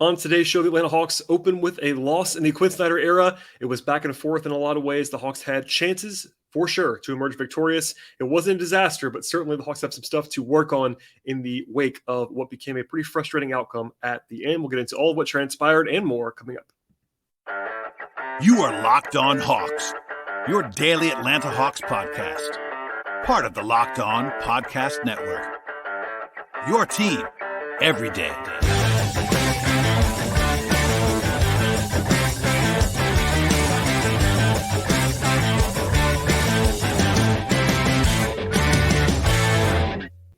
On today's show, the Atlanta Hawks open with a loss in the Quin Snyder era. It was back and forth in a lot of ways. The Hawks had chances, for sure, to emerge victorious. It wasn't a disaster, but certainly the Hawks have some stuff to work on in the wake of what became a pretty frustrating outcome at the end. We'll get into all of what transpired and more coming up. You are Locked On Hawks, your daily Atlanta Hawks podcast. Part of the Locked On Podcast Network. Your team every day.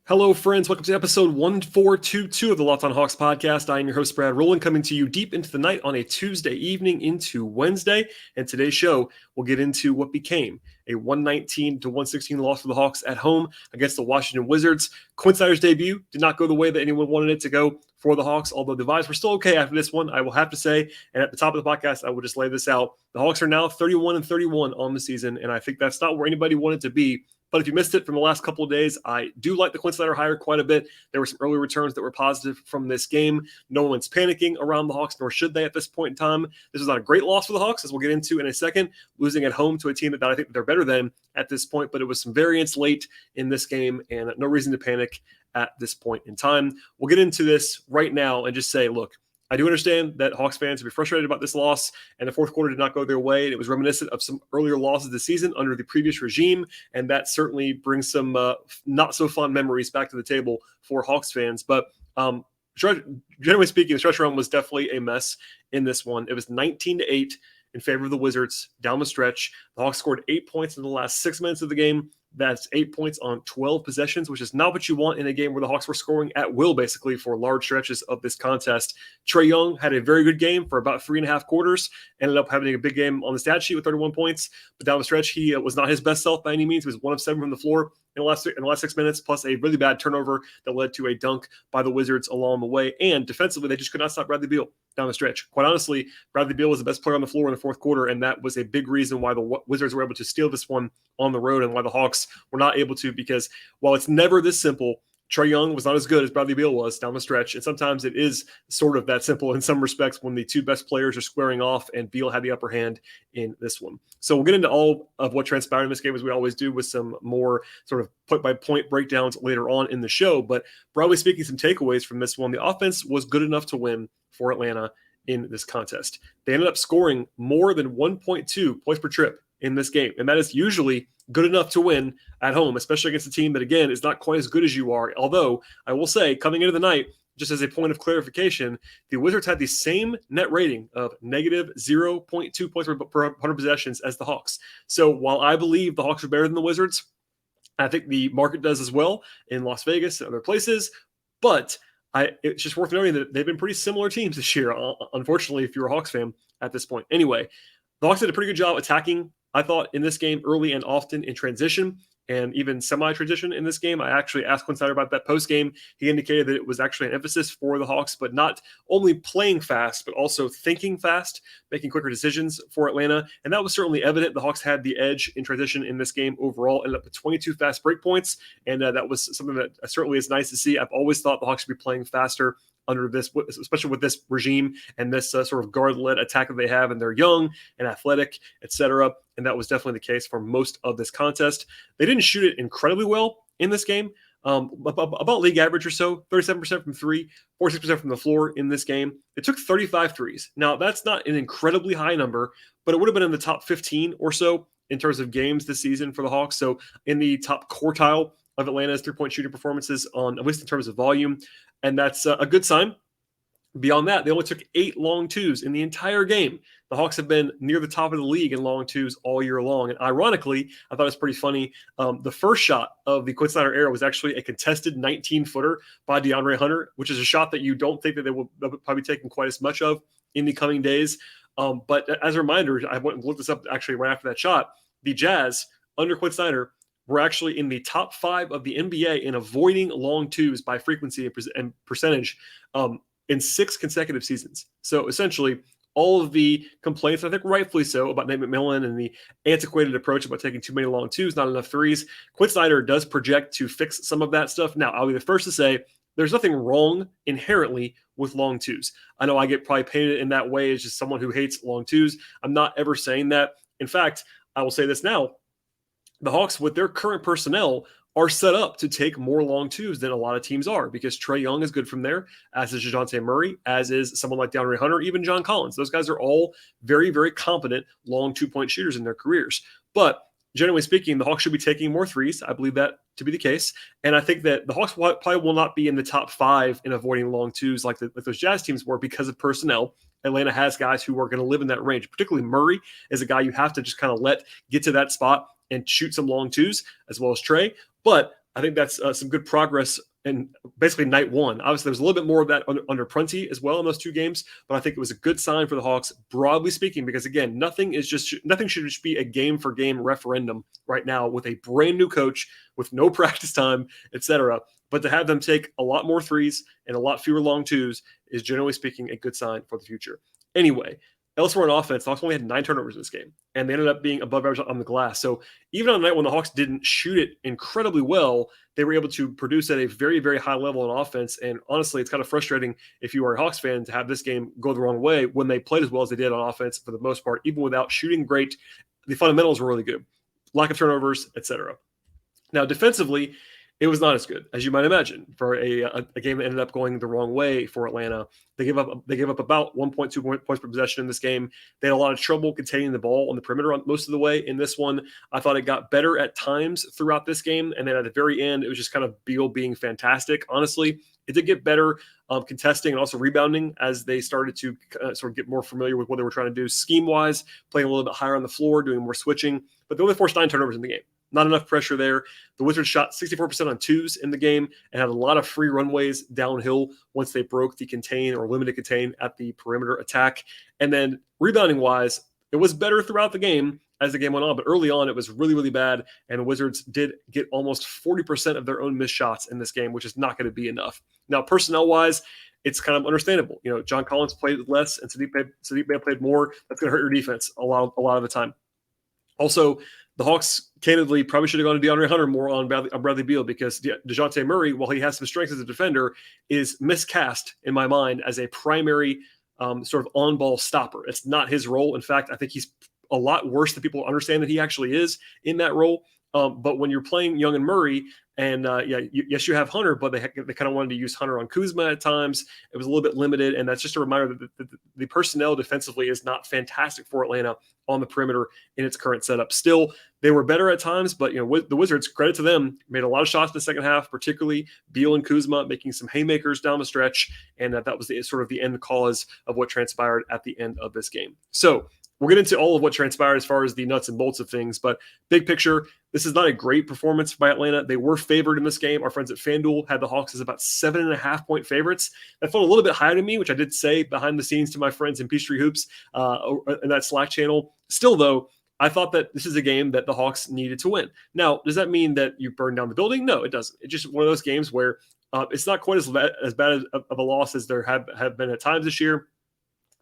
Hello, friends. Welcome to episode 1422 of the Locked On Hawks podcast. I am your host, Brad Rowland, coming to you deep into the night on a Tuesday evening into Wednesday. And today's show, we'll get into what became a 119-116 loss for the Hawks at home against the Washington Wizards. Quin Snyder's debut did not go the way that anyone wanted it to go for the Hawks, although the vibes were still okay after this one, I will have to say. And at the top of the podcast, I will just lay this out. The Hawks are now 31-31 on the season, and I think that's not where anybody wanted to be. But if you missed it from the last couple of days, I do like the Quin Snyder hire quite a bit. There were some early returns that were positive from this game. No one's panicking around the Hawks, nor should they at this point in time. This is not a great loss for the Hawks, as we'll get into in a second, losing at home to a team that I think they're better than at this point. But it was some variance late in this game, and no reason to panic at this point in time. We'll get into this right now and just say, look, I do understand that Hawks fans will be frustrated about this loss, and the fourth quarter did not go their way. It was reminiscent of some earlier losses this season under the previous regime, and that certainly brings some not so fun memories back to the table for Hawks fans. But generally speaking, the stretch run was definitely a mess in this one. It was 19-8 in favor of the Wizards down the stretch. The Hawks scored 8 points in the last 6 minutes of the game. That's 8 points on 12 possessions, which is not what you want in a game where the Hawks were scoring at will, basically, for large stretches of this contest. Trae Young had a very good game for about 3.5 quarters, ended up having a big game on the stat sheet with 31 points. But down the stretch, he was not his best self by any means. He was 1 of 7 from the floor in the last 6 minutes, plus a really bad turnover that led to a dunk by the Wizards along the way. And defensively, they just could not stop Bradley Beal down the stretch. Quite honestly, Bradley Beal was the best player on the floor in the fourth quarter, and that was a big reason why the Wizards were able to steal this one on the road and why the Hawks were not able to, because while it's never this simple, Trae Young was not as good as Bradley Beal was down the stretch, and sometimes it is sort of that simple in some respects when the two best players are squaring off, and Beal had the upper hand in this one. So we'll get into all of what transpired in this game, as we always do, with some more sort of point-by-point breakdowns later on in the show. But broadly speaking, some takeaways from this one. The offense was good enough to win for Atlanta in this contest. They ended up scoring more than 1.2 points per trip in this game, and that is usually good enough to win at home, especially against a team that, again, is not quite as good as you are. Although, I will say, coming into the night, just as a point of clarification, the Wizards had the same net rating of negative 0.2 points per 100 possessions as the Hawks. So while I believe the Hawks are better than the Wizards, I think the market does as well in Las Vegas and other places, but it's just worth noting that they've been pretty similar teams this year, unfortunately, if you're a Hawks fan at this point. Anyway, the Hawks did a pretty good job attacking, I thought, in this game early and often in transition and even semi-transition in this game. I actually asked Quin Snyder about that post-game. He indicated that it was actually an emphasis for the Hawks, but not only playing fast, but also thinking fast, making quicker decisions for Atlanta. And that was certainly evident. The Hawks had the edge in transition in this game overall, ended up with 22 fast break points. And that was something that certainly is nice to see. I've always thought the Hawks should be playing faster under this, especially with this regime and this sort of guard-led attack that they have, and they're young and athletic, etc. And that was definitely the case for most of this contest. They didn't shoot it incredibly well in this game, about league average or so, 37% from three, 46% from the floor in this game. It took 35 threes. Now, that's not an incredibly high number, but it would have been in the top 15 or so in terms of games this season for the Hawks. So in the top quartile of Atlanta's three-point shooting performances, on at least in terms of volume, and that's a good sign. Beyond that, they only took 8 long twos in the entire game. The Hawks have been near the top of the league in long twos all year long. And ironically, I thought it was pretty funny. The first shot of the Quin Snyder era was actually a contested 19-footer by DeAndre Hunter, which is a shot that you don't think that they will probably be taking quite as much of in the coming days. But as a reminder, I went and looked this up actually right after that shot. The Jazz, under Quin Snyder, were actually in the top 5 of the NBA in avoiding long twos by frequency and percentage in 6 consecutive seasons. So essentially, all of the complaints, I think rightfully so, about Nate McMillan and the antiquated approach about taking too many long twos, not enough threes, Quin Snyder does project to fix some of that stuff. Now, I'll be the first to say there's nothing wrong inherently with long twos. I know I get probably painted in that way as just someone who hates long twos. I'm not ever saying that. In fact, I will say this now. The Hawks, with their current personnel, are set up to take more long twos than a lot of teams are because Trae Young is good from there, as is DeJounte Murray, as is someone like DeAndre Hunter, even John Collins. Those guys are all very, very competent long 2-point shooters in their careers. But generally speaking, the Hawks should be taking more threes. I believe that to be the case. And I think that the Hawks probably will not be in the top 5 in avoiding long twos like those Jazz teams were because of personnel. Atlanta has guys who are going to live in that range. Particularly Murray is a guy you have to just kind of let get to that spot and shoot some long twos, as well as Trae. But I think that's some good progress in basically night one. Obviously, there was a little bit more of that under Prunty as well in those 2 games, but I think it was a good sign for the Hawks, broadly speaking, because again, nothing should just be a game-for-game referendum right now with a brand new coach with no practice time, etc. But to have them take a lot more threes and a lot fewer long twos is generally speaking a good sign for the future. Anyway, elsewhere on offense, the Hawks only had 9 turnovers in this game, and they ended up being above average on the glass. So even on a night when the Hawks didn't shoot it incredibly well, they were able to produce at a very, very high level on offense. And honestly, it's kind of frustrating if you are a Hawks fan to have this game go the wrong way when they played as well as they did on offense for the most part, even without shooting great. The fundamentals were really good. Lack of turnovers, etc. Now, defensively, it was not as good as you might imagine for a game that ended up going the wrong way for Atlanta. They gave up about 1.2 points per possession in this game. They had a lot of trouble containing the ball on the perimeter most of the way in this one. I thought it got better at times throughout this game, and then at the very end, it was just kind of Beal being fantastic. Honestly, it did get better contesting and also rebounding as they started to sort of get more familiar with what they were trying to do scheme-wise, playing a little bit higher on the floor, doing more switching. But they only forced 9 turnovers in the game. Not enough pressure there. The Wizards shot 64% on twos in the game and had a lot of free runways downhill once they broke the contain or limited contain at the perimeter attack. And then rebounding-wise, it was better throughout the game as the game went on, but early on it was really, really bad, and the Wizards did get almost 40% of their own missed shots in this game, which is not going to be enough. Now, personnel-wise, it's kind of understandable. You know, John Collins played less and Sadiq Bey played more. That's going to hurt your defense a lot of the time. Also, the Hawks, candidly, probably should have gone to DeAndre Hunter more on Bradley Beal because DeJounte Murray, while he has some strengths as a defender, is miscast in my mind as a primary sort of on-ball stopper. It's not his role. In fact, I think he's a lot worse than people understand that he actually is in that role. But when you're playing Young and Murray, and yes, you have Hunter, but they kind of wanted to use Hunter on Kuzma at times. It was a little bit limited, and that's just a reminder that the personnel defensively is not fantastic for Atlanta on the perimeter in its current setup. Still, they were better at times, but the Wizards, credit to them, made a lot of shots in the second half, particularly Beal and Kuzma making some haymakers down the stretch, and that was sort of the end cause of what transpired at the end of this game. So we'll get into all of what transpired as far as the nuts and bolts of things, but big picture, this is not a great performance by Atlanta. They were favored in this game. Our friends at FanDuel had the Hawks as about 7.5-point favorites. That felt a little bit high to me, which I did say behind the scenes to my friends in Peachtree Hoops in that Slack channel. Still, though, I thought that this is a game that the Hawks needed to win. Now, does that mean that you burn down the building? No, it doesn't. It's just one of those games where it's not quite as bad of a loss as there have been at times this year.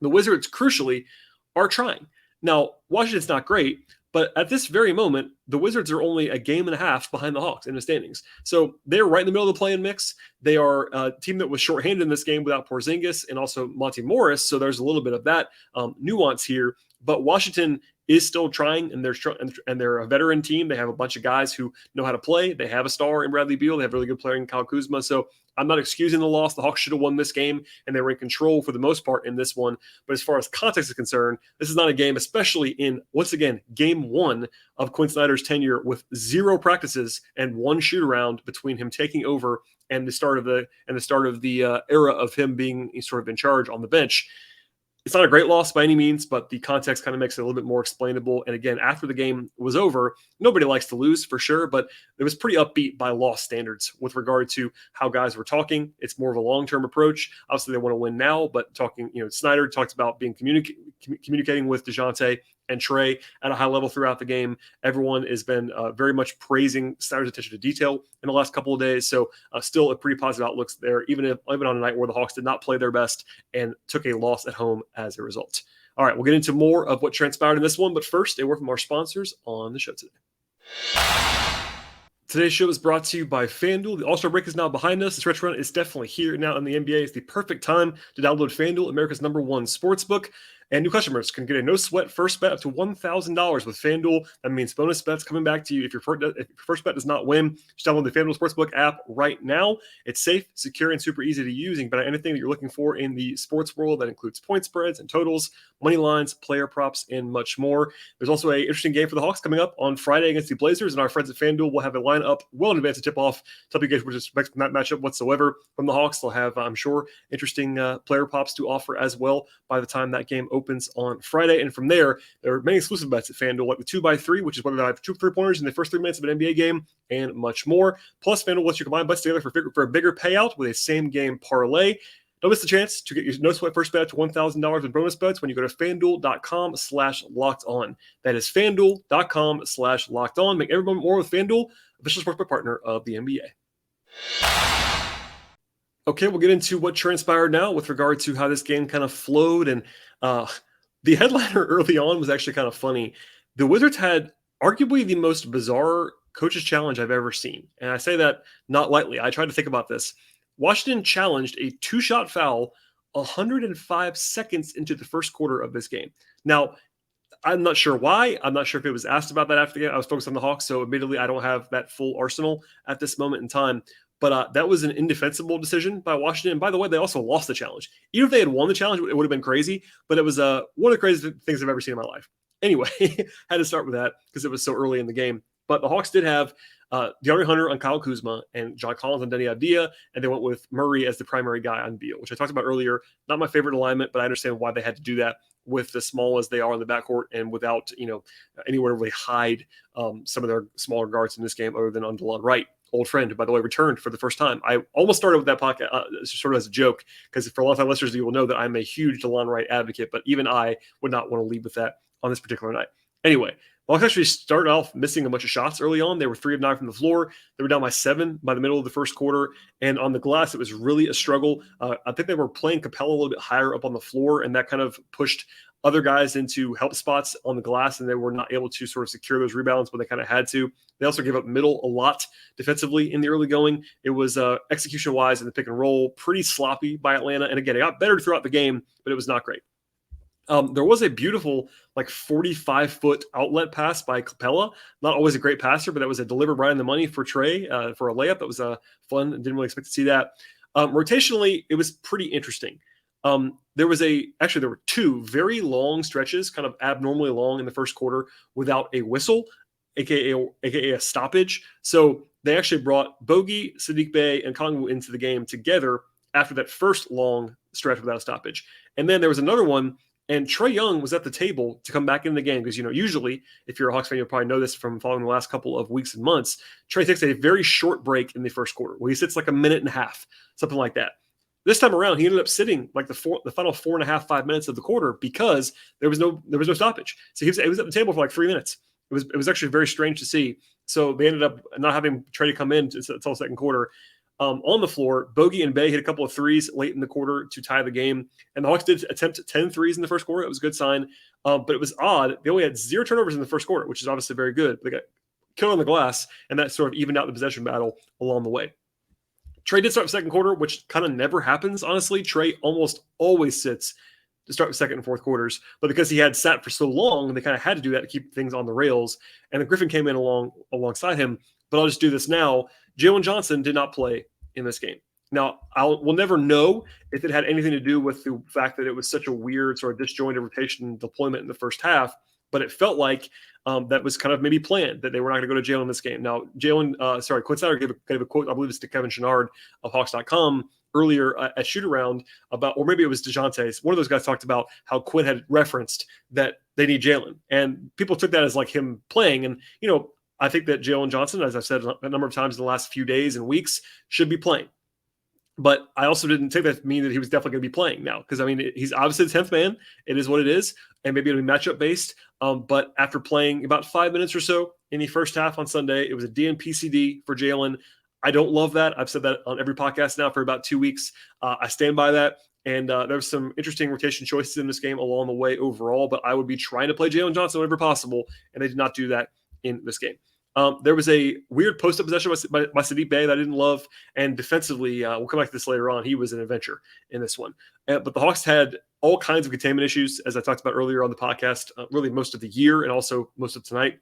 The Wizards, crucially, are trying. Now, Washington's not great, but at this very moment, the Wizards are only a game and a half behind the Hawks in the standings. So they're right in the middle of the play-in mix. They are a team that was shorthanded in this game without Porzingis and also Monty Morris, so there's a little bit of that nuance here. But Washington is still trying, and they're a veteran team. They have a bunch of guys who know how to play. They have a star in Bradley Beal. They have a really good player in Kyle Kuzma. So I'm not excusing the loss. The Hawks should have won this game, and they were in control for the most part in this one. But as far as context is concerned, this is not a game, especially in, once again, game one of Quin Snyder's tenure with 0 practices and 1 shoot-around between him taking over and the start of the era of him being sort of in charge on the bench. It's not a great loss by any means, but the context kind of makes it a little bit more explainable. And again, after the game was over, nobody likes to lose for sure, but it was pretty upbeat by loss standards with regard to how guys were talking. It's more of a long-term approach. Obviously, they want to win now, but Snyder talked about being communicating with DeJounte and Trae at a high level throughout the game. Everyone has been very much praising Snyder's attention to detail in the last couple of days. So still a pretty positive outlook there, even on a night where the Hawks did not play their best and took a loss at home as a result. All right, we'll get into more of what transpired in this one, but first, a word from our sponsors on the show today. Today's show is brought to you by FanDuel. The All-Star break is now behind us. The stretch run is definitely here now in the NBA. It's the perfect time to download FanDuel, America's #1 sportsbook. And new customers can get a no-sweat first bet up to $1,000 with FanDuel. That means bonus bets coming back to you. If your first bet does not win, just download the FanDuel Sportsbook app right now. It's safe, secure, and super easy to use. You can bet on anything that you're looking for in the sports world. That includes point spreads and totals, money lines, player props, and much more. There's also an interesting game for the Hawks coming up on Friday against the Blazers, and our friends at FanDuel will have a lineup well in advance to tip off to help you guys with respect to that matchup whatsoever from the Hawks. They'll have, I'm sure, interesting player props to offer as well by the time that game opens on Friday. And from there are many exclusive bets at FanDuel, like the 2x3, which is whether they have 2 3-pointers in the first 3 minutes of an NBA game, and much more. Plus, FanDuel lets you combine bets together for a bigger payout with a same-game parlay. Don't miss the chance to get your no-sweat first bet to $1,000 in bonus bets when you go to FanDuel.com/lockedon. That is FanDuel.com/lockedon. Make everyone more with FanDuel, official sportsbook partner of the NBA. Okay, we'll get into what transpired now with regard to how this game kind of flowed. And the headliner early on was actually kind of funny. The Wizards had arguably the most bizarre coach's challenge I've ever seen. And I say that not lightly. I tried to think about this. Washington challenged a 2-shot foul 105 seconds into the first quarter of this game. Now, I'm not sure why. I'm not sure if it was asked about that after the game. I was focused on the Hawks, so admittedly, I don't have that full arsenal at this moment in time. But that was an indefensible decision by Washington. And by the way, they also lost the challenge. Even if they had won the challenge, it would have been crazy. But it was one of the craziest things I've ever seen in my life. Anyway, had to start with that because it was so early in the game. But the Hawks did have DeAndre Hunter on Kyle Kuzma and John Collins on Denny Avdija, and they went with Murray as the primary guy on Beal, which I talked about earlier. Not my favorite alignment, but I understand why they had to do that with as small as they are in the backcourt and without anywhere to really hide some of their smaller guards in this game other than on DeLon Wright. Old friend, by the way, returned for the first time. I almost started with that podcast sort of as a joke because for a long time listeners, you will know that I'm a huge DeLon Wright advocate, but even I would not want to lead with that on this particular night. Anyway, the Hawks actually started off missing a bunch of shots early on. They were 3 of 9 from the floor. They were down by 7 by the middle of the first quarter. And on the glass, it was really a struggle. I think they were playing Capella a little bit higher up on the floor, and that kind of pushed other guys into help spots on the glass, and they were not able to sort of secure those rebounds when they kind of had to. They also gave up middle a lot defensively in the early going. It was execution-wise in the pick and roll, pretty sloppy by Atlanta. And again, it got better throughout the game, but it was not great. There was a beautiful 45-foot outlet pass by Capella. Not always a great passer, but that was a delivered right in the money for Trey for a layup. That was fun. Didn't really expect to see that. Rotationally, it was pretty interesting. There were 2 very long stretches, kind of abnormally long in the first quarter without a whistle, aka a stoppage. So they actually brought Bogey, Sadiq Bey, and Kongwu into the game together after that first long stretch without a stoppage. And then there was another one, and Trae Young was at the table to come back in the game because, usually if you're a Hawks fan, you'll probably know this from following the last couple of weeks and months. Trae takes a very short break in the first quarter where he sits like a minute and a half, something like that. This time around, he ended up sitting like the final 4.5, 5 minutes of the quarter because there was no stoppage. So he was at the table for like 3 minutes. It was actually very strange to see. So they ended up not having Trey to come in until the second quarter. On the floor, Bogey and Bey hit a couple of threes late in the quarter to tie the game. And the Hawks did attempt 10 threes in the first quarter. It was a good sign. But it was odd. They only had 0 turnovers in the first quarter, which is obviously very good. They got killed on the glass, and that sort of evened out the possession battle along the way. Trey did start the second quarter, which kind of never happens, honestly. Trey almost always sits to start the second and fourth quarters. But because he had sat for so long, they kind of had to do that to keep things on the rails. And then Griffin came in alongside him. But I'll just do this now. Jalen Johnson did not play in this game. Now, we'll never know if it had anything to do with the fact that it was such a weird sort of disjointed rotation deployment in the first half, but it felt like that was kind of maybe planned, that they were not going to go to Jalen in this game. Now, Quin Snyder gave a quote, I believe it's to Kevin Chouinard of Hawks.com earlier at shoot-around about, or maybe it was DeJounte. One of those guys talked about how Quinn had referenced that they need Jalen. And people took that as like him playing. And, I think that Jalen Johnson, as I've said a number of times in the last few days and weeks, should be playing. But I also didn't take that to mean that he was definitely going to be playing now. Because, he's obviously the 10th man. It is what it is. And maybe it'll be matchup based. But after playing about 5 minutes or so in the first half on Sunday, it was a DNP-CD for Jalen. I don't love that. I've said that on every podcast now for about 2 weeks. I stand by that. And there's some interesting rotation choices in this game along the way overall. But I would be trying to play Jalen Johnson whenever possible. And they did not do that in this game. There was a weird post-up possession by Saddiq Bey that I didn't love, and defensively, we'll come back to this later on. He was an adventure in this one. But the Hawks had all kinds of containment issues, as I talked about earlier on the podcast, really most of the year and also most of tonight.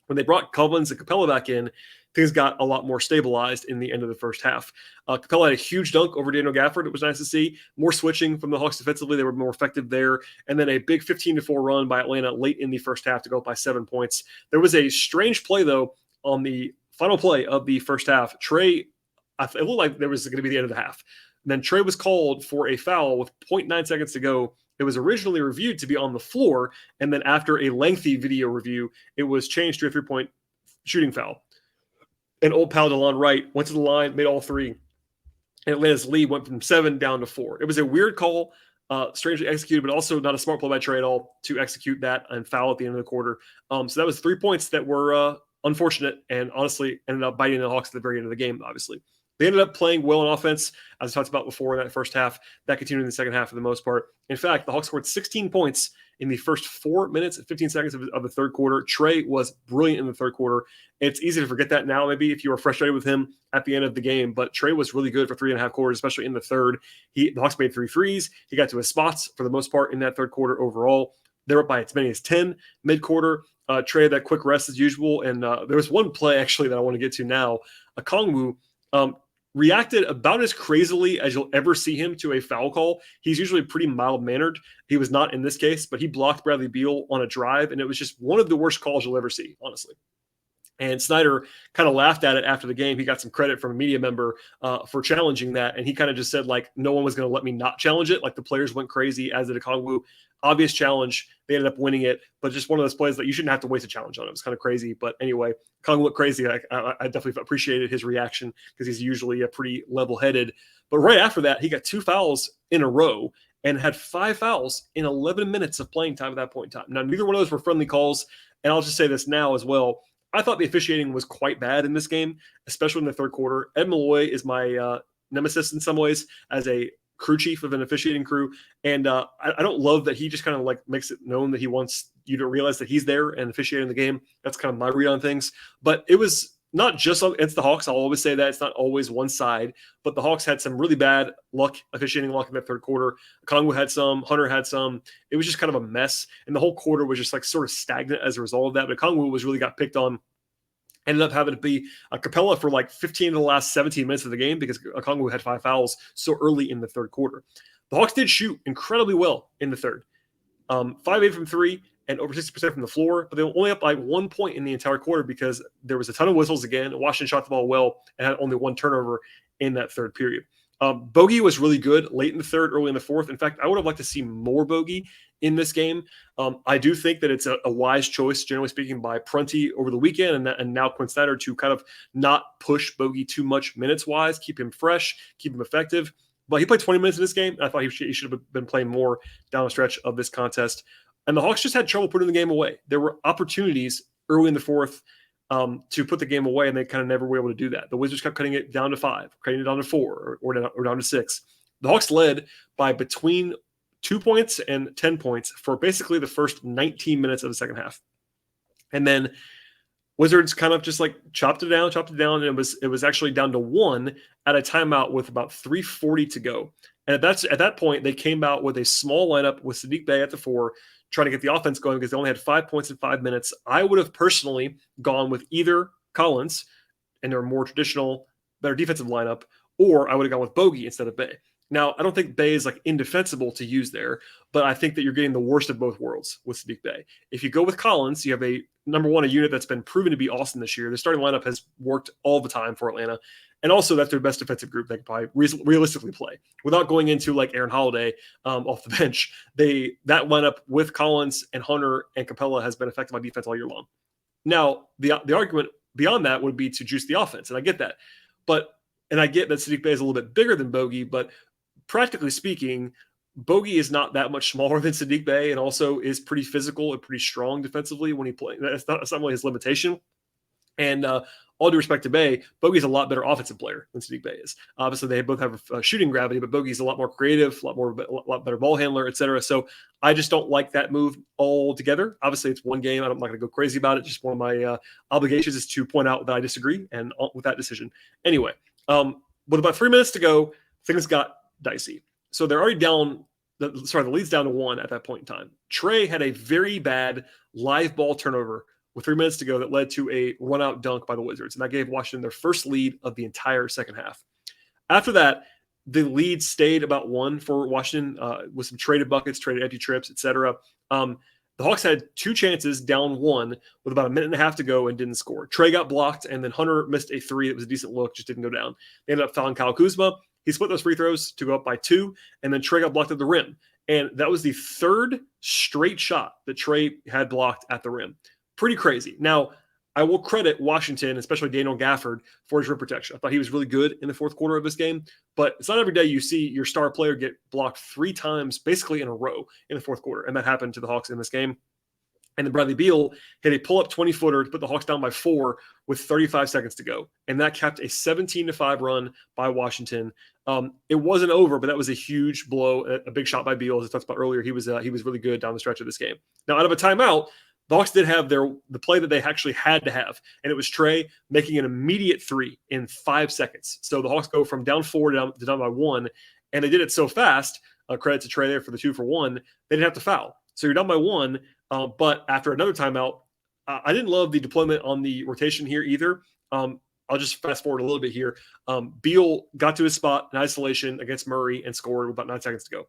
When they brought Collins and Capella back in, things got a lot more stabilized in the end of the first half. Capella had a huge dunk over Daniel Gafford. It was nice to see. More switching from the Hawks defensively. They were more effective there. And then a big 15-4 run by Atlanta late in the first half to go up by 7 points. There was a strange play, though, on the final play of the first half. Trey, it looked like there was going to be the end of the half. And then Trey was called for a foul with 0.9 seconds to go. It was originally reviewed to be on the floor, and then after a lengthy video review, it was changed to a three-point shooting foul. And old pal DeLon Wright went to the line, made all three, and Atlanta's lead went from 7 down to 4. It was a weird call, strangely executed, but also not a smart play by Trey at all to execute that and foul at the end of the quarter. So that was 3 points that were unfortunate and honestly ended up biting the Hawks at the very end of the game, obviously. They ended up playing well on offense, as I talked about before in that first half. That continued in the second half for the most part. In fact, the Hawks scored 16 points in the first 4 minutes and 15 seconds of the third quarter. Trey was brilliant in the third quarter. It's easy to forget that now, maybe, if you were frustrated with him at the end of the game. But Trey was really good for 3.5 quarters, especially in the third. The Hawks made 3 threes. He got to his spots for the most part in that third quarter overall. They were up by as many as 10 mid-quarter. Trey had that quick rest as usual. And there was one play, actually, that I want to get to now. Okongwu reacted about as crazily as you'll ever see him to a foul call. He's usually pretty mild-mannered. He was not in this case, but he blocked Bradley Beal on a drive, and it was just one of the worst calls you'll ever see, honestly. And Snyder kind of laughed at it after the game. He got some credit from a media member for challenging that, and he kind of just said, like, no one was going to let me not challenge it. Like, the players went crazy, as did Okongwu. Obvious challenge. They ended up winning it, but just one of those plays that you shouldn't have to waste a challenge on. It was kind of crazy. But anyway, Okongwu went crazy. I definitely appreciated his reaction because he's usually a pretty level-headed. But right after that, he got 2 fouls in a row and had 5 fouls in 11 minutes of playing time at that point in time. Now, neither one of those were friendly calls, and I'll just say this now as well. I thought the officiating was quite bad in this game, especially in the third quarter. Ed Malloy is my nemesis in some ways as a crew chief of an officiating crew. And I don't love that he just kind of like makes it known that he wants you to realize that he's there and officiating the game. That's kind of my read on things. But it was not just against the Hawks. I'll always say that it's not always one side, but the Hawks had some really bad officiating luck in that third quarter. Okongwu had some, Hunter had some. It was just kind of a mess. And the whole quarter was just like sort of stagnant as a result of that. But Okongwu was really got picked on. Ended up having to be a Capella for like 15 of the last 17 minutes of the game because Okongwu had 5 fouls so early in the third quarter. The Hawks did shoot incredibly well in the third. 5-8 from 3 and over 60% from the floor, but they were only up by 1 point in the entire quarter because there was a ton of whistles again. Washington shot the ball well and had only 1 turnover in that third period. Bogey was really good late in the third, early in the fourth. In fact, I would have liked to see more Bogey in this game. I do think that it's a wise choice, generally speaking, by Prunty over the weekend and now Quin Snyder to kind of not push Bogey too much minutes-wise, keep him fresh, keep him effective. But he played 20 minutes in this game, and I thought he should have been playing more down the stretch of this contest. And the Hawks just had trouble putting the game away. There were opportunities early in the fourth to put the game away, and they kind of never were able to do that. The Wizards kept cutting it down to 5, cutting it down to 4, or down to 6. The Hawks led by between 2 points and 10 points for basically the first 19 minutes of the second half. And then Wizards kind of just like chopped it down, and it was actually down to 1 at a timeout with about 3:40 to go. And at that point, they came out with a small lineup with Saddiq Bey at the 4, trying to get the offense going because they only had 5 points in 5 minutes. I would have personally gone with either Collins and their more traditional, better defensive lineup, or I would have gone with Bogey instead of Bey. Now, I don't think Bey is like indefensible to use there, but I think that you're getting the worst of both worlds with Saddiq Bey. If you go with Collins, you have a unit that's been proven to be awesome this year. The starting lineup has worked all the time for Atlanta. And also, that's their best defensive group they could probably realistically play. Without going into like Aaron Holiday off the bench, that lineup with Collins and Hunter and Capella has been effective on defense all year long. Now, the argument beyond that would be to juice the offense, and I get that. And I get that Saddiq Bey is a little bit bigger than Bogey, but practically speaking, Bogey is not that much smaller than Saddiq Bey and also is pretty physical and pretty strong defensively when he plays. That's not really his limitation. And all due respect to Bey, Bogey's a lot better offensive player than Sadiq Bey is. Obviously, they both have shooting gravity, but Bogey's a lot more creative, a lot better ball handler, etc. So I just don't like that move altogether. Obviously, it's one game. I'm not going to go crazy about it. Just one of my obligations is to point out that I disagree and with that decision. Anyway, with about 3 minutes to go, things got dicey. So they're already down. The lead's down to 1 at that point in time. Trey had a very bad live ball turnover with 3 minutes to go that led to a run-out dunk by the Wizards, and that gave Washington their first lead of the entire second half. After that, the lead stayed about 1 for Washington with some traded buckets, traded empty trips, etc. The Hawks had 2 chances, down 1, with about a minute and a half to go and didn't score. Trey got blocked, and then Hunter missed a 3 that was a decent look, just didn't go down. They ended up fouling Kyle Kuzma. He split those free throws to go up by 2, and then Trey got blocked at the rim. And that was the 3rd straight shot that Trey had blocked at the rim. Pretty crazy. Now, I will credit Washington, especially Daniel Gafford, for his rim protection. I thought he was really good in the fourth quarter of this game, but it's not every day you see your star player get blocked 3 times basically in a row in the fourth quarter, and that happened to the Hawks in this game. And then Bradley Beal hit a pull-up 20-footer to put the Hawks down by 4 with 35 seconds to go, and that capped a 17-5 run by Washington. It wasn't over, but that was a huge blow, a big shot by Beal. As I talked about earlier, he was really good down the stretch of this game. Now, out of a timeout, the Hawks did have the play that they actually had to have, and it was Trey making an immediate 3 in 5 seconds. So the Hawks go from down 4 to down by 1, and they did it so fast. Credit to Trey there for the 2 for 1. They didn't have to foul. So you're down by 1, but after another timeout, I didn't love the deployment on the rotation here either. I'll just fast forward a little bit here. Beal got to his spot in isolation against Murray and scored with about 9 seconds to go.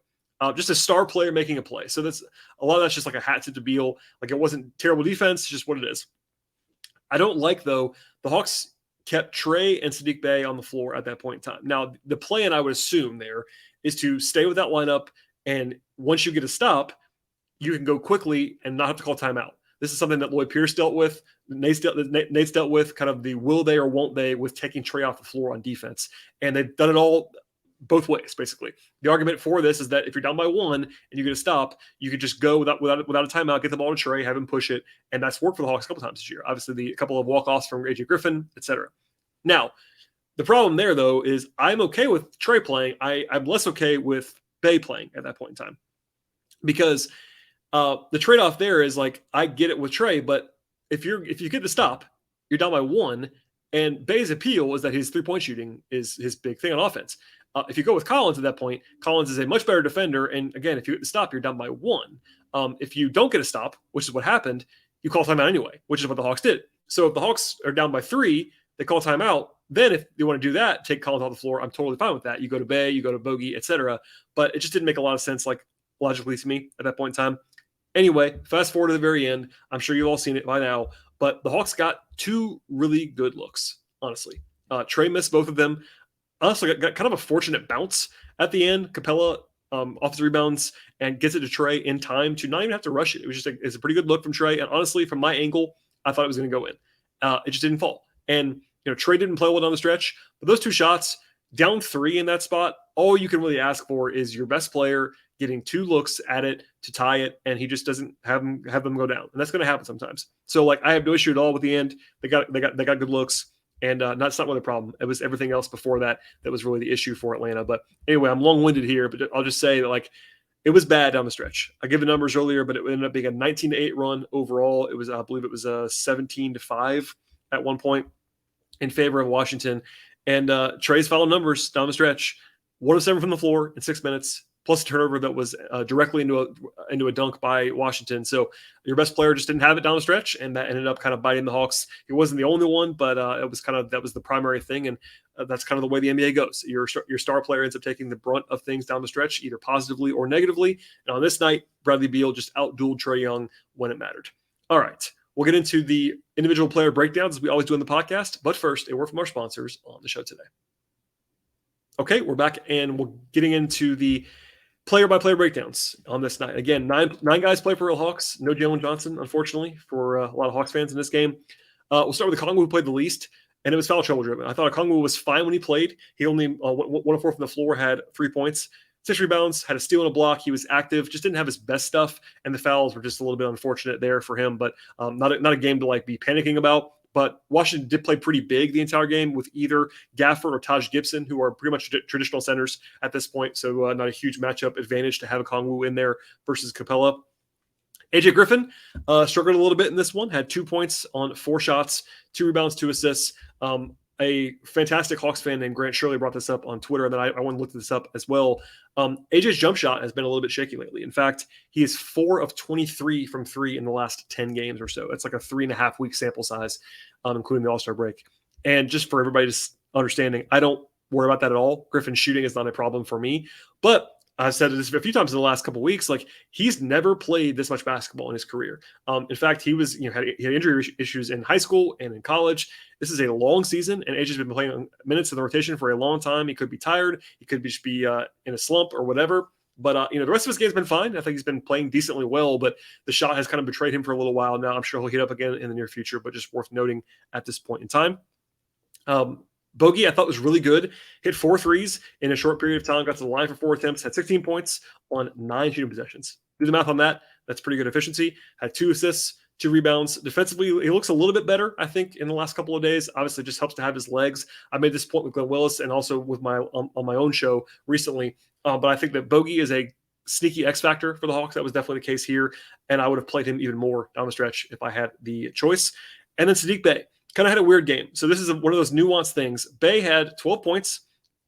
Just a star player making a play. So that's a lot of that's just like a hat tip to Beal. Like, it wasn't terrible defense, it's just what it is. I don't like, though, the Hawks kept Trey and Sadiq Bey on the floor at that point in time. Now, the plan I would assume there is to stay with that lineup, and once you get a stop, you can go quickly and not have to call timeout. This is something that Lloyd Pierce dealt with. Nate's dealt with, kind of the will they or won't they with taking Trey off the floor on defense. And they've done it all both ways, basically. The argument for this is that if you're down by 1 and you get a stop, you could just go without a timeout, get the ball to Trey, have him push it, and that's worked for the Hawks a couple times this year. Obviously, a couple of walk-offs from AJ Griffin, etc. Now, the problem there, though, is I'm okay with Trey playing. I'm less okay with Bey playing at that point in time, because the trade-off there is, like, I get it with Trey, but if you get the stop, you're down by 1, and Bey's appeal is that his three-point shooting is his big thing on offense. If you go with Collins at that point, Collins is a much better defender, and again, if you get the stop, you're down by 1. If you don't get a stop, which is what happened, you call timeout anyway, which is what the Hawks did. So if the Hawks are down by 3, they call timeout. Then if you want to do that, take Collins off the floor, I'm totally fine with that. You go to Bey, you go to Bogey, etc. But it just didn't make a lot of sense, like, logically to me at that point in time. Anyway, fast forward to the very end. I'm sure you've all seen it by now, but the Hawks got 2 really good looks, honestly. Trey missed both of them. Honestly, got kind of a fortunate bounce at the end. Capella off his rebounds and gets it to Trey in time to not even have to rush it. It was just it's a pretty good look from Trey. And honestly, from my angle, I thought it was going to go in. It just didn't fall. And Trey didn't play well down the stretch, but those 2 shots, down 3 in that spot, all you can really ask for is your best player getting 2 looks at it to tie it, and he just doesn't have them go down, and that's going to happen sometimes. So, like, I have no issue at all with the end. They got good looks, and that's not really the problem. It was everything else before that was really the issue for Atlanta. But anyway, I'm long-winded here, but I'll just say that, like, it was bad down the stretch. I gave the numbers earlier, but it ended up being a 19-8 run overall. It was, I believe, it was a 17-5 at one point in favor of Washington. And Trey's foul numbers down the stretch: 1 of 7 from the floor in 6 minutes, plus a turnover that was directly into a dunk by Washington. So your best player just didn't have it down the stretch, and that ended up kind of biting the Hawks. He wasn't the only one, but that was the primary thing, and that's kind of the way the NBA goes. Your star player ends up taking the brunt of things down the stretch, either positively or negatively. And on this night, Bradley Beal just outdueled Trae Young when it mattered. All right, we'll get into the individual player breakdowns as we always do in the podcast. But first, a word from our sponsors on the show today. Okay, we're back, and we're getting into the player-by-player breakdowns on this night. Again, nine guys play for Real Hawks. No Jalen Johnson, unfortunately, for a lot of Hawks fans in this game. We'll start with the Okongwu, who played the least, and it was foul trouble driven. I thought Okongwu was fine when he played. He only 1 of 4 from the floor, had 3 points, 6 rebounds, had a steal and a block. He was active, just didn't have his best stuff, and the fouls were just a little bit unfortunate there for him, but not a game to, like, be panicking about. but Washington did play pretty big the entire game with either Gafford or Taj Gibson, who are pretty much traditional centers at this point. So not a huge matchup advantage to have Okongwu in there versus Capella. AJ Griffin struggled a little bit in this one, had 2 points on 4 shots, 2 rebounds, 2 assists. A fantastic Hawks fan named Grant Shirley brought this up on Twitter, and then I went and looked this up as well. AJ's jump shot has been a little bit shaky lately. In fact, he is 4 of 23 from 3 in the last 10 games or so. It's like a 3.5 week sample size, including the All-Star break. And just for everybody's understanding, I don't worry about that at all. Griffin's shooting is not a problem for me, but I've said this a few times in the last couple of weeks. Like, he's never played this much basketball in his career. In fact, he was, he had injury issues in high school and in college. This is a long season, and AJ's been playing minutes in the rotation for a long time. He could be tired. He could just be in a slump or whatever. But the rest of his game's been fine. I think he's been playing decently well, but the shot has kind of betrayed him for a little while now. I'm sure he'll heat up again in the near future, but just worth noting at this point in time. Bogey, I thought was really good. Hit 4 threes in a short period of time. Got to the line for 4 attempts. Had 16 points on 9 shooting possessions. Do the math on that. That's pretty good efficiency. Had 2 assists, 2 rebounds. Defensively, he looks a little bit better, I think, in the last couple of days. Obviously, just helps to have his legs. I made this point with Glenn Willis and also with on my own show recently. But I think that Bogey is a sneaky X factor for the Hawks. That was definitely the case here, and I would have played him even more down the stretch if I had the choice. And then Saddiq Bey kind of had a weird game. So this is one of those nuanced things. Bey had 12 points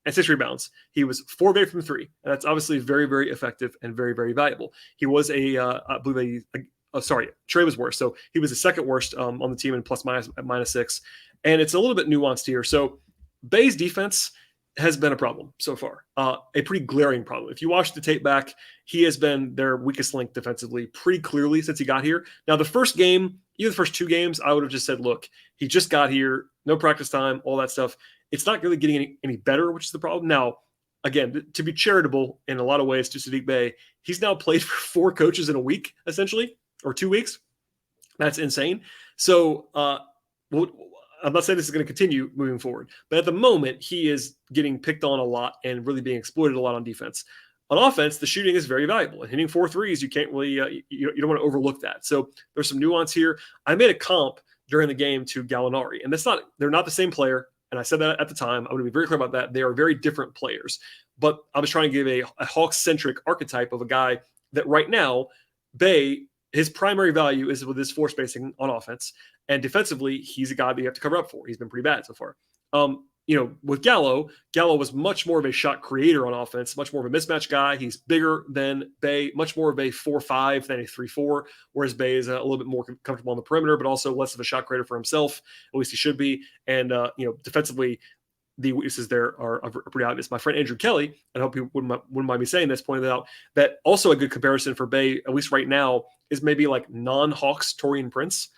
and 6 rebounds. He was 4 of 8 from 3. And that's obviously very, very effective and very, very valuable. He was I believe Trey was worse. So he was the second worst on the team in plus minus at -6. And it's a little bit nuanced here. So Bey's defense has been a problem so far, a pretty glaring problem. If you watch the tape back, he has been their weakest link defensively pretty clearly since he got here. Now, the first game, even the first 2 games, I would have just said, look, he just got here, no practice time, all that stuff. It's not really getting any better, which is the problem. Now, again, to be charitable in a lot of ways to Saddiq Bey, he's now played for 4 coaches in a week, essentially, or 2 weeks. That's insane. So, I'm not saying this is going to continue moving forward, but at the moment, he is getting picked on a lot and really being exploited a lot on defense. On offense, the shooting is very valuable. And hitting 4 threes, you can't really, you don't want to overlook that. So there's some nuance here. I made a comp during the game to Gallinari, and they're not the same player. And I said that at the time. I want to be very clear about that. They are very different players. But I was trying to give a Hawks-centric archetype of a guy that right now, Bey, his primary value is with his floor spacing on offense. And defensively, he's a guy that you have to cover up for. He's been pretty bad so far. With Gallo was much more of a shot creator on offense, much more of a mismatch guy. He's bigger than Bey, much more of a 4-5 than a 3-4, whereas Bey is a little bit more comfortable on the perimeter, but also less of a shot creator for himself. At least he should be. And, defensively, the weaknesses there are pretty obvious. My friend Andrew Kelly, and I hope you wouldn't mind me saying this, pointed out that also a good comparison for Bey, at least right now, is maybe like non-Hawks Taurean Prince.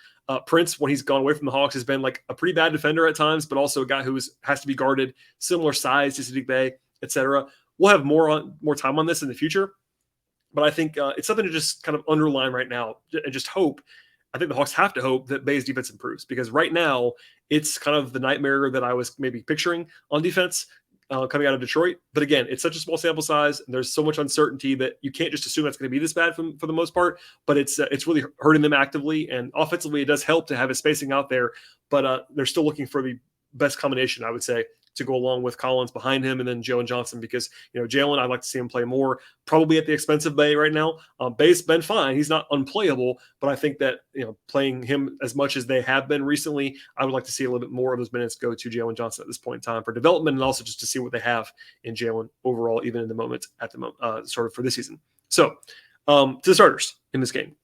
Prince, when he's gone away from the Hawks, has been like a pretty bad defender at times, but also a guy who has to be guarded, similar size to Saddiq Bey, etc. We'll have more time on this in the future, but I think it's something to just kind of underline right now and just hope. I think the Hawks have to hope that Bey's defense improves, because right now it's kind of the nightmare that I was maybe picturing on defense coming out of Detroit. But again, it's such a small sample size, and there's so much uncertainty that you can't just assume that's going to be this bad for the most part. But it's really hurting them actively, and offensively, it does help to have his spacing out there. But they're still looking for the best combination, I would say, to go along with Collins behind him, and then Jalen Johnson, because Jalen, I'd like to see him play more, probably at the expense of Bey right now. Bey's been fine; he's not unplayable, but I think that playing him as much as they have been recently, I would like to see a little bit more of those minutes go to Jalen Johnson at this point in time for development, and also just to see what they have in Jalen overall, even in the moment sort of for this season. So, to the starters in this game,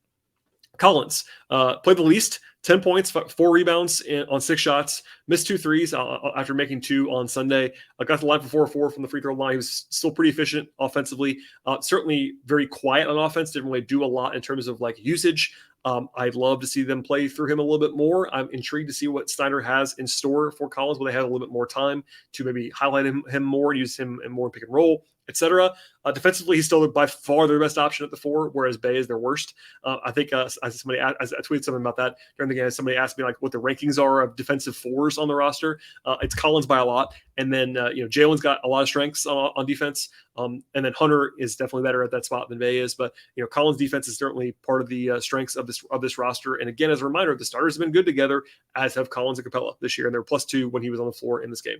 Collins played the least. 10 points, 4 rebounds on 6 shots, missed 2 threes after making 2 on Sunday. Got the line for 4 from the free throw line. He was still pretty efficient offensively. Certainly very quiet on offense. Didn't really do a lot in terms of like usage. I'd love to see them play through him a little bit more. I'm intrigued to see what Snyder has in store for Collins, where they have a little bit more time to maybe highlight him more, use him more in pick and roll. etc. Defensively, he's still by far their best option at the 4, whereas Bey is their worst. I think I tweeted something about that during the game. Somebody asked me like what the rankings are of defensive 4s on the roster. It's Collins by a lot, and then Jalen's got a lot of strengths on defense, and then Hunter is definitely better at that spot than Bey is. But Collins' defense is certainly part of the strengths of this roster. And again, as a reminder, the starters have been good together, as have Collins and Capella this year, and they're +2 when he was on the floor in this game.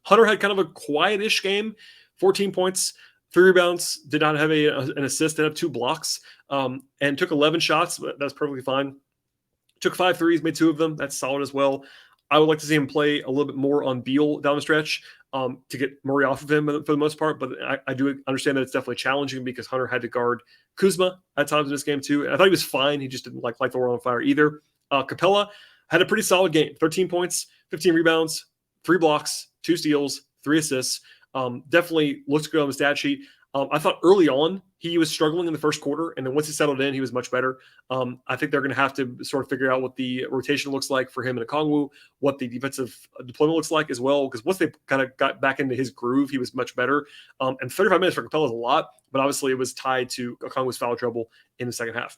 Hunter had kind of a quiet-ish game, 14 points. 3 rebounds, did not have an assist, did have 2 blocks, and took 11 shots. That's perfectly fine. Took 5 threes, made 2 of them. That's solid as well. I would like to see him play a little bit more on Beal down the stretch to get Murray off of him for the most part. But I do understand that it's definitely challenging because Hunter had to guard Kuzma at times in this game too. And I thought he was fine. He just didn't like the world on fire either. Capella had a pretty solid game. 13 points, 15 rebounds, 3 blocks, 2 steals, 3 assists. Definitely looks good on the stat sheet. I thought early on he was struggling in the first quarter, and then once he settled in, he was much better. I think they're going to have to sort of figure out what the rotation looks like for him and Okongwu, what the defensive deployment looks like as well, because once they kind of got back into his groove, he was much better. And 35 minutes for Capella is a lot, but obviously it was tied to Okongwu's foul trouble in the second half.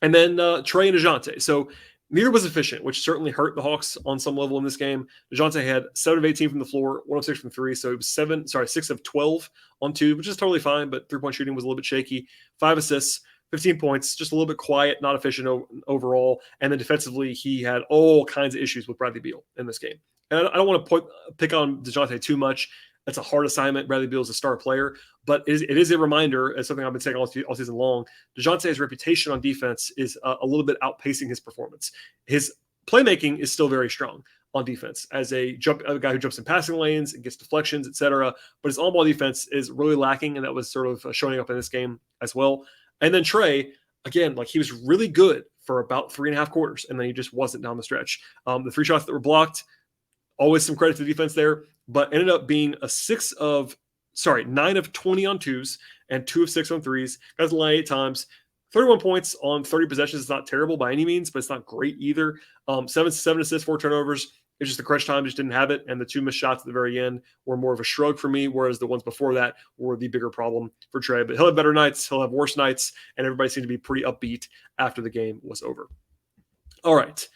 And then Trey and DeJounte. So neither was efficient, which certainly hurt the Hawks on some level in this game. DeJounte had 7 of 18 from the floor, 1 of 6 from 3. So it was 6 of 12 on 2, which is totally fine, but 3-point shooting was a little bit shaky. 5 assists, 15 points, just a little bit quiet, not efficient overall. And then defensively, he had all kinds of issues with Bradley Beal in this game. And I don't want to pick on DeJounte too much. That's a hard assignment. Bradley Beal is a star player, but it is a reminder, as something I've been saying all season long, DeJounte's reputation on defense is a little bit outpacing his performance. His playmaking is still very strong on defense as a guy who jumps in passing lanes and gets deflections, etc. But his on-ball defense is really lacking, and that was sort of showing up in this game as well. And then Trey, again, like he was really good for about 3.5 quarters, and then he just wasn't down the stretch. The 3 shots that were blocked, always some credit to the defense there, but ended up being 9 of 20 on 2s and 2 of 6 on 3s. Got the line 8 times. 31 points on 30 possessions is not terrible by any means, but it's not great either. 7 assists, 4 turnovers. It's just the crunch time just didn't have it, and the 2 missed shots at the very end were more of a shrug for me, whereas the ones before that were the bigger problem for Trey. But he'll have better nights, he'll have worse nights, and everybody seemed to be pretty upbeat after the game was over. All right.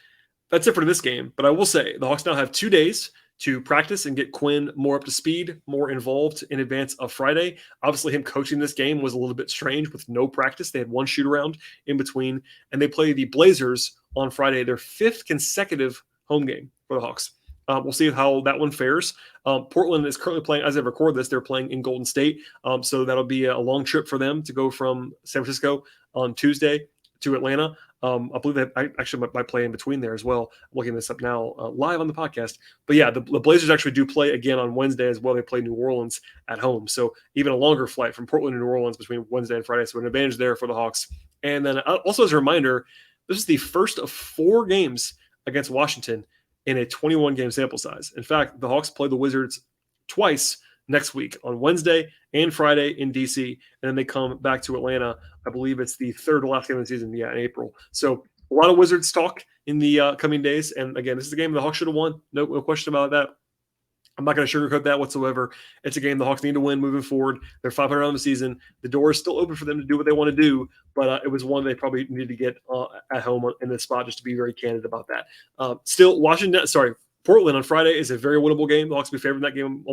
That's it for this game, but I will say the Hawks now have 2 days to practice and get Quin more up to speed, more involved in advance of Friday. Obviously, him coaching this game was a little bit strange with no practice. They had 1 shoot-around in between, and they play the Blazers on Friday, their 5th consecutive home game for the Hawks. We'll see how that one fares. Portland is currently playing, as I record this, they're playing in Golden State, so that'll be a long trip for them to go from San Francisco on Tuesday to Atlanta. I believe that I actually might play in between there as well. I'm looking this up now live on the podcast. But yeah, the Blazers actually do play again on Wednesday as well. They play New Orleans at home. So even a longer flight from Portland to New Orleans between Wednesday and Friday. So an advantage there for the Hawks. And then also as a reminder, this is the first of 4 games against Washington in a 21-game sample size. In fact, the Hawks play the Wizards twice next week on Wednesday and Friday in DC, and then they come back to Atlanta. I believe it's the 3rd to last game of the season, in April. So a lot of Wizards talk in the coming days. And again, this is a game the Hawks should have won. No question about that. I'm not going to sugarcoat that whatsoever. It's a game the Hawks need to win moving forward. They're 500 on the season. The door is still open for them to do what they want to do, but it was one they probably needed to get at home in this spot, just to be very candid about that. Still, Portland on Friday is a very winnable game. The Hawks will be favored in that game,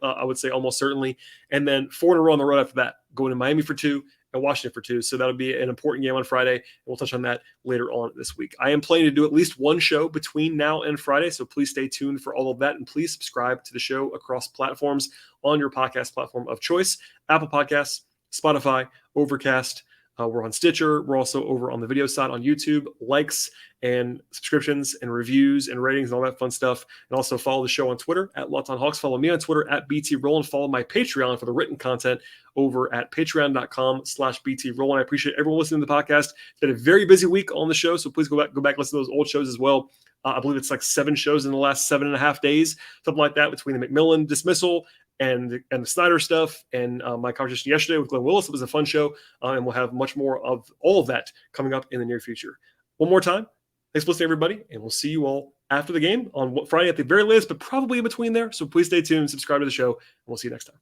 I would say almost certainly. And then 4 in a row on the road after that, going to Miami for 2 and Washington for 2. So that'll be an important game on Friday, and we'll touch on that later on this week. I am planning to do at least 1 show between now and Friday, so please stay tuned for all of that, and please subscribe to the show across platforms on your podcast platform of choice: Apple Podcasts, Spotify, Overcast. We're on Stitcher. We're also over on the video side on YouTube. Likes and subscriptions and reviews and ratings and all that fun stuff. And also follow the show on Twitter at Locked On Hawks. Follow me on Twitter at BT Rowland. Follow my Patreon for the written content over at patreon.com/BT Rowland. I appreciate everyone listening to the podcast. It's been a very busy week on the show, so please go back and listen to those old shows as well. I believe it's like 7 shows in the last 7.5 days, something like that, between the McMillan dismissal and the Snyder stuff and my conversation yesterday with Glenn Willis. It was a fun show, and we'll have much more of all of that coming up in the near future. One more time, thanks for listening, everybody, and we'll see you all after the game on Friday at the very latest, but probably in between there. So please stay tuned, subscribe to the show, and we'll see you next time.